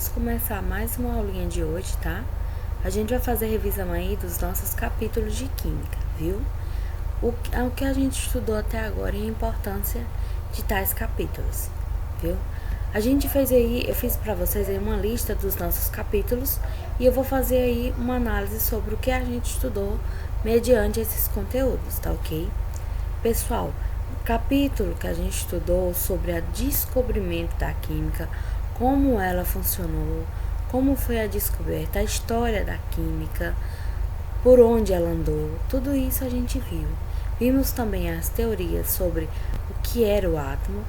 vamos começar mais uma aulinha de hoje, tá? A gente vai fazer revisão aí dos nossos capítulos de química, viu? O que a gente estudou até agora e a importância de tais capítulos, viu? A gente fez aí, eu fiz pra vocês aí uma lista dos nossos capítulos e eu vou fazer aí uma análise sobre o que a gente estudou mediante esses conteúdos, tá ok? Pessoal, o capítulo que a gente estudou sobre o descobrimento da química, como ela funcionou, como foi a descoberta, a história da química, por onde ela andou, tudo isso a gente viu. Vimos também as teorias sobre o que era o átomo,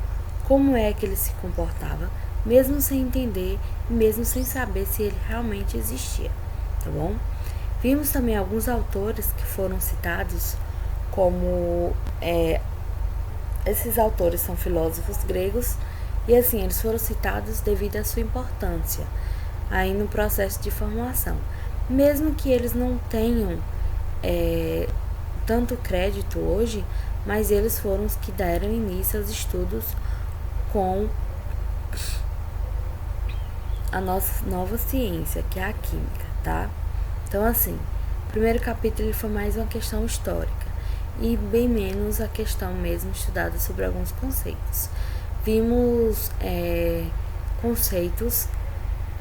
como é que ele se comportava, mesmo sem entender e mesmo sem saber se ele realmente existia, tá bom? Vimos também alguns autores que foram citados como esses autores são filósofos gregos e assim eles foram citados devido à sua importância aí no processo de formação, mesmo que eles não tenham tanto crédito hoje, mas eles foram os que deram início aos estudos com a nossa nova ciência, que é a química, tá? Então assim, o primeiro capítulo ele foi mais uma questão histórica e bem menos a questão mesmo estudada sobre alguns conceitos. Vimos conceitos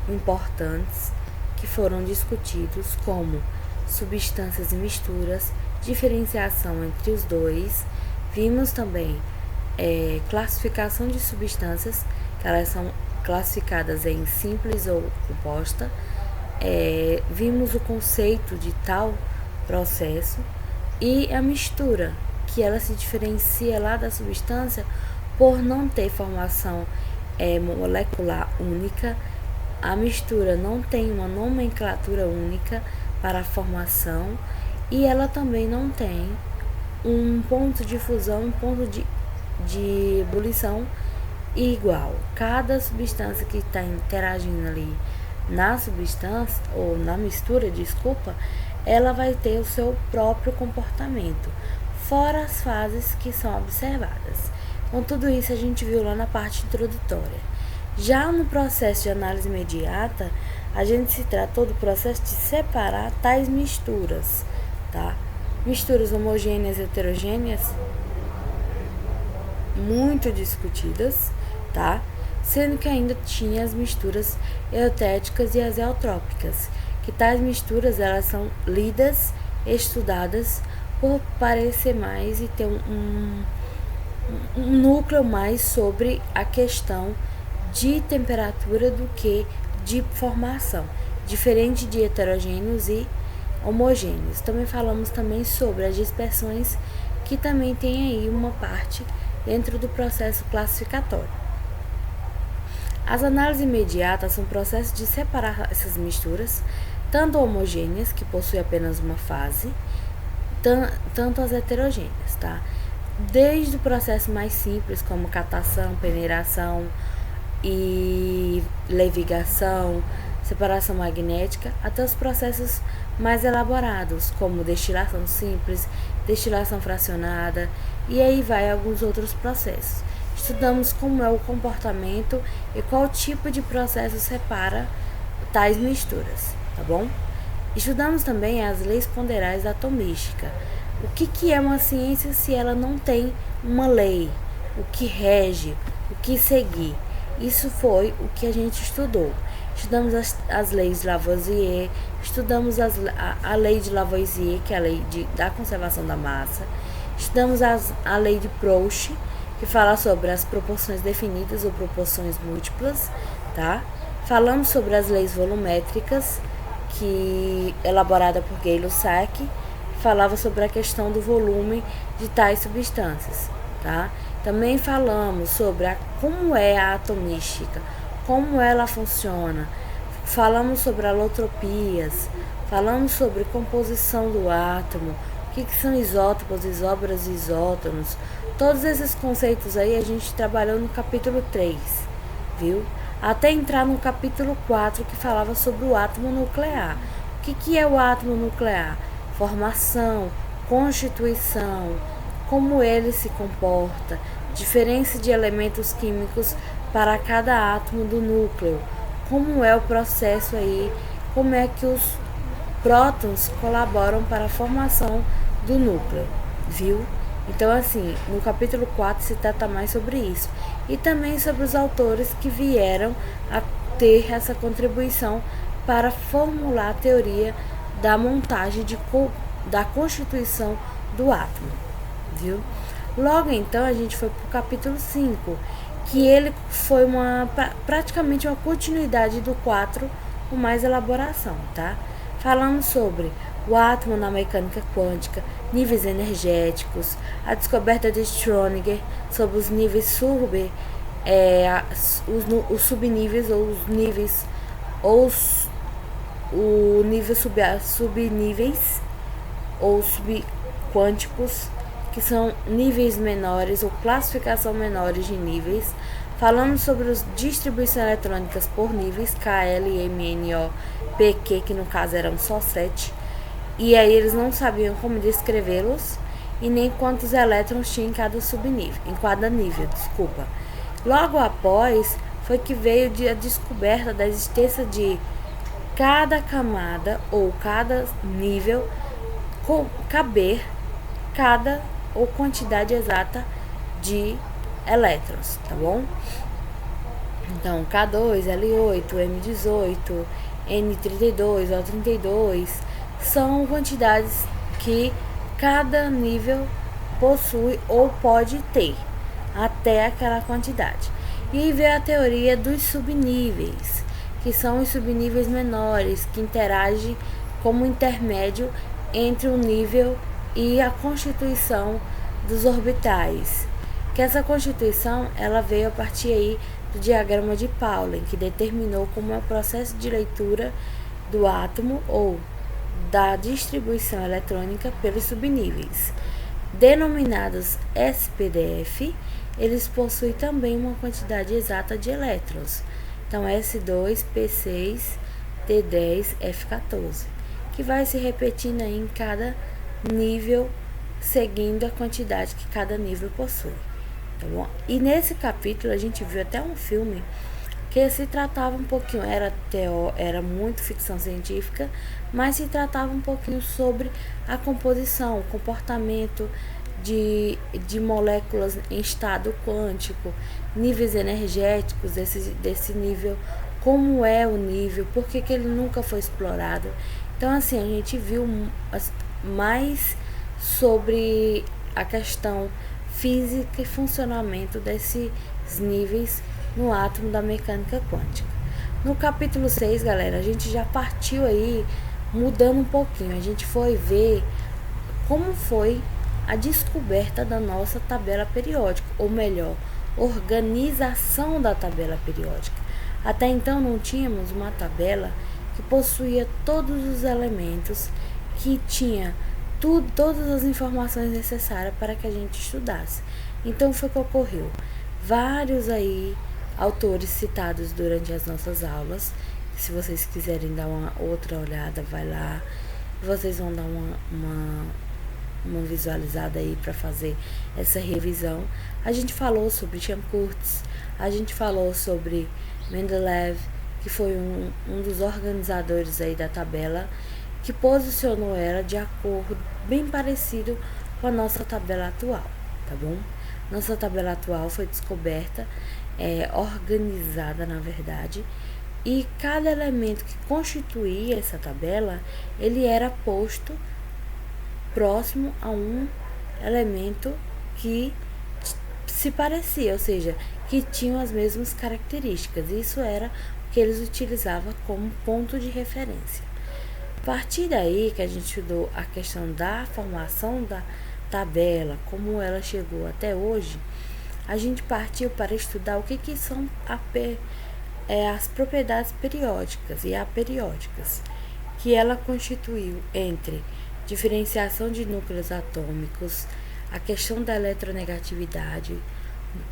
importantes que foram discutidos, como substâncias e misturas, diferenciação entre os dois. Vimos também classificação de substâncias, que elas são classificadas em simples ou composta. Vimos o conceito de tal processo e a mistura, que ela se diferencia lá da substância por não ter formação molecular única. A mistura não tem uma nomenclatura única para a formação e ela também não tem um ponto de fusão, um ponto de ebulição igual. Cada substância que está interagindo ali na substância, ou na mistura, desculpa, ela vai ter o seu próprio comportamento, fora as fases que são observadas. Então, tudo isso a gente viu lá na parte introdutória. Já no processo de análise imediata, a gente se tratou do processo de separar tais misturas, tá? Misturas homogêneas e heterogêneas, muito discutidas, tá? Sendo que ainda tinha as misturas eutéticas e as eutrópicas, que tais misturas elas são lidas, estudadas por parecer mais e ter um núcleo mais sobre a questão de temperatura do que de formação, diferente de heterogêneos e homogêneos. Também falamos também sobre as dispersões, que também tem aí uma parte dentro do processo classificatório. As análises imediatas são processos de separar essas misturas, tanto homogêneas, que possuem apenas uma fase, tanto as heterogêneas, tá? Desde o processo mais simples, como catação, peneiração e levigação, separação magnética, até os processos mais elaborados, como destilação simples, destilação fracionada, e aí vai alguns outros processos. Estudamos como é o comportamento e qual tipo de processo separa tais misturas, tá bom? Estudamos também as leis ponderais da atomística. O que é uma ciência se ela não tem uma lei, o que rege, o que seguir? Isso foi o que a gente estudou. Estudamos as leis de Lavoisier, estudamos a lei de Lavoisier, que é a lei da conservação da massa. Estudamos a lei de Proust, que fala sobre as proporções definidas ou proporções múltiplas, tá? Falamos sobre as leis volumétricas, que elaborada por Gay-Lussac, falava sobre a questão do volume de tais substâncias, tá? Também falamos sobre como é a atomística, como ela funciona. Falamos sobre alotropias, falamos sobre composição do átomo, o que são isótopos, isóbaras e isótonos. Todos esses conceitos aí a gente trabalhou no capítulo 3, viu? Até entrar no capítulo 4, que falava sobre o átomo nuclear. O que é o átomo nuclear? Formação, constituição, como ele se comporta, diferença de elementos químicos para cada átomo do núcleo, como é o processo aí, como é que os prótons colaboram para a formação do núcleo, viu? Então, assim, no capítulo 4 se trata mais sobre isso. E também sobre os autores que vieram a ter essa contribuição para formular a teoria da montagem da constituição do átomo, viu? Logo então a gente foi para o capítulo 5, que ele foi praticamente uma continuidade do 4 com mais elaboração, tá? Falamos sobre o átomo na mecânica quântica, níveis energéticos, a descoberta de Schrödinger sobre os níveis os subníveis ou os níveis ou o nível subníveis ou subquânticos, que são níveis menores ou classificação menores de níveis. Falamos sobre as distribuições eletrônicas por níveis, K, L, M, N, O, P, Q, que no caso eram só 7. E aí eles não sabiam como descrevê-los e nem quantos elétrons tinha em cada subnível, em cada nível, desculpa. Logo após foi que veio a descoberta da existência de cada camada ou cada nível caber cada ou quantidade exata de elétrons, tá bom? Então, K2, L8, M18, N32, O32 são quantidades que cada nível possui ou pode ter até aquela quantidade. E aí veio a teoria dos subníveis, que são os subníveis menores que interagem como intermédio entre o nível e a constituição dos orbitais. Que essa constituição ela veio a partir aí do diagrama de Pauling, que determinou como é o processo de leitura do átomo ou da distribuição eletrônica pelos subníveis. Denominados SPDF, eles possuem também uma quantidade exata de elétrons. Então, S2, P6, T10, F14, que vai se repetindo aí em cada nível, seguindo a quantidade que cada nível possui. Tá bom? E nesse capítulo a gente viu até um filme que se tratava um pouquinho, era muito ficção científica, mas se tratava um pouquinho sobre a composição, o comportamento de moléculas em estado quântico, níveis energéticos desse nível, como é o nível, por que ele nunca foi explorado. Então, assim, a gente viu mais sobre a questão física e funcionamento desses níveis no átomo da mecânica quântica. No capítulo 6, galera, a gente já partiu aí mudando um pouquinho. A gente foi ver como foi a descoberta da nossa tabela periódica, ou melhor, organização da tabela periódica. Até então não tínhamos uma tabela que possuía todos os elementos, que tinha todas as informações necessárias para que a gente estudasse. Então foi o que ocorreu. Vários aí autores citados durante as nossas aulas. Se vocês quiserem dar uma outra olhada, vai lá. Vocês vão dar uma visualizada aí para fazer essa revisão. A gente falou sobre Chern-Kurtz, a gente falou sobre Mendeleev, que foi um dos organizadores aí da tabela, que posicionou ela de acordo bem parecido com a nossa tabela atual, tá bom? Nossa tabela atual foi descoberta, organizada na verdade, e cada elemento que constituía essa tabela, ele era posto próximo a um elemento que se parecia, ou seja, que tinham as mesmas características. Isso era o que eles utilizavam como ponto de referência. A partir daí que a gente estudou a questão da formação da tabela, como ela chegou até hoje, a gente partiu para estudar o que são as propriedades periódicas e aperiódicas, que ela constituiu entre diferenciação de núcleos atômicos, a questão da eletronegatividade,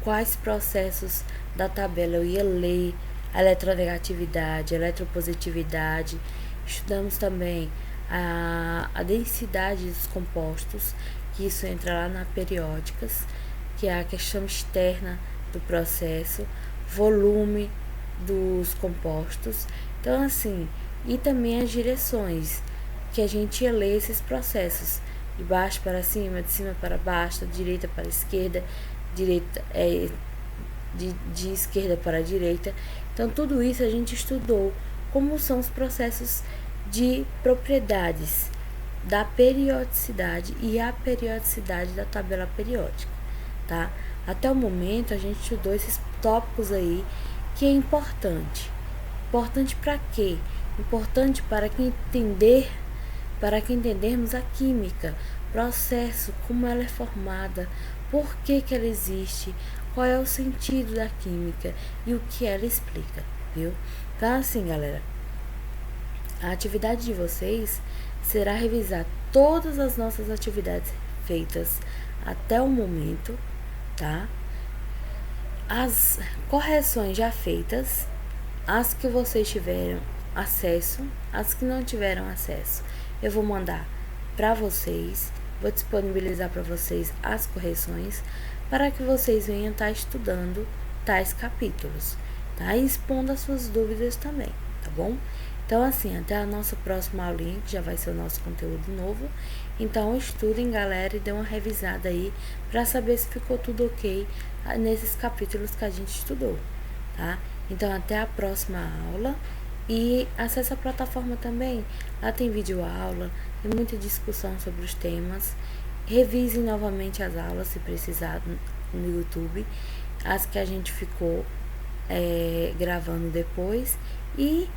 quais processos da tabela eu ia ler, a eletronegatividade, a eletropositividade. Estudamos também a densidade dos compostos, que isso entra lá na periódicas, que é a questão externa do processo, volume dos compostos. Então, assim, e também as direções que a gente ia ler esses processos, de baixo para cima, de cima para baixo, de direita para esquerda, de esquerda para direita. Então, tudo isso a gente estudou, como são os processos de propriedades da periodicidade e a periodicidade da tabela periódica, tá? Até o momento a gente estudou esses tópicos aí, que é importante. Importante para quê? Importante para que entendermos a química, processo, como ela é formada, por que ela existe, qual é o sentido da química e o que ela explica, viu? Então, assim, galera, a atividade de vocês será revisar todas as nossas atividades feitas até o momento, tá? As correções já feitas, as que vocês tiveram acesso, as que não tiveram acesso, eu vou mandar para vocês, vou disponibilizar para vocês as correções, para que vocês venham estar estudando tais capítulos, tá? E expondo as suas dúvidas também, tá bom? Então, assim, até a nossa próxima aulinha, que já vai ser o nosso conteúdo novo. Então, estudem, galera, e dê uma revisada aí para saber se ficou tudo ok nesses capítulos que a gente estudou, tá? Então, até a próxima aula. E acesse a plataforma também. Lá tem vídeo aula, tem muita discussão sobre os temas. Revisem novamente as aulas, se precisar, no YouTube, as que a gente ficou gravando depois. E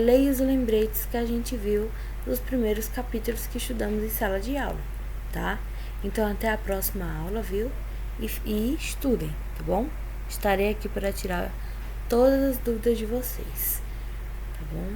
leia os lembretes que a gente viu dos primeiros capítulos que estudamos em sala de aula, tá? Então, até a próxima aula, viu? E estudem, tá bom? Estarei aqui para tirar todas as dúvidas de vocês, tá bom?